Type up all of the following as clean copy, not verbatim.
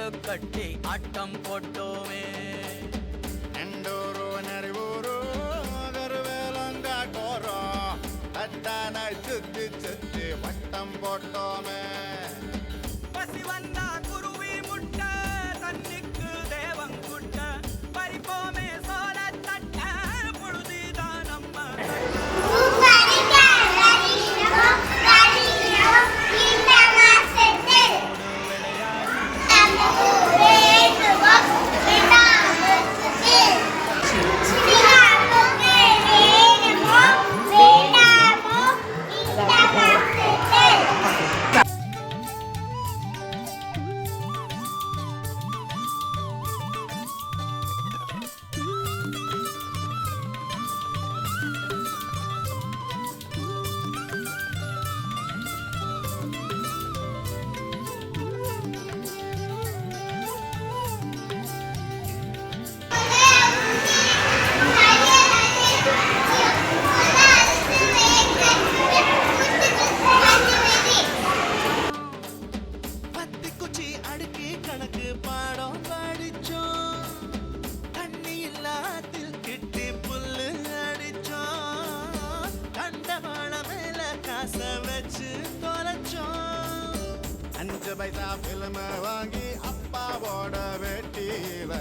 கட்டு கட்டி ஆட்டம் போட்டோமே. எண்டூரு நெறிவூரு கருவேலங்காட்டோரம் தட்டான சுத்தி சுத்தி வட்டம் போட்டோமே. பசி வந்தா குருவி முட்டை தண்ணிக்கு தேவங்குட்ட பறிப்போமே சோழ தட்ட பொழுதுதான் நம்ம கணக்கு பாடம் படிச்சோம். தண்ணி இல்லாத்தில் கிட்டி புல்லு அடிச்சோம். கண்டவாள மேல காச வச்சு தொலைச்சோம். 5 பைசா பிலிம வாங்கி அப்பாவோட வெட்டியில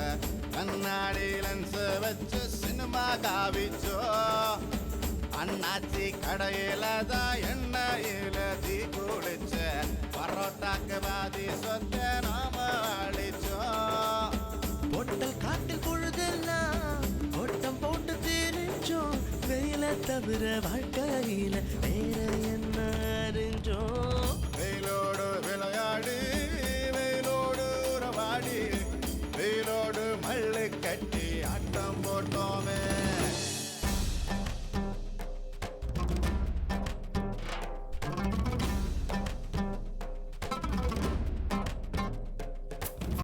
கண்ணாடி லென்ஸ் வச்சு சினிமா காவிச்சோ. அண்ணாச்சி கடையில தான் எண்ணெயில தீ குடிச்ச பரோட்டாக்கு பாதி சொத்த நாம அடிச்சோம். பொட்டல் காட்டில் பொழுதெல்லாம் ஓட்டம் போட்டு திரிஞ்சோம். வெயில தவிர வாழ்க்கையில வேற என்ன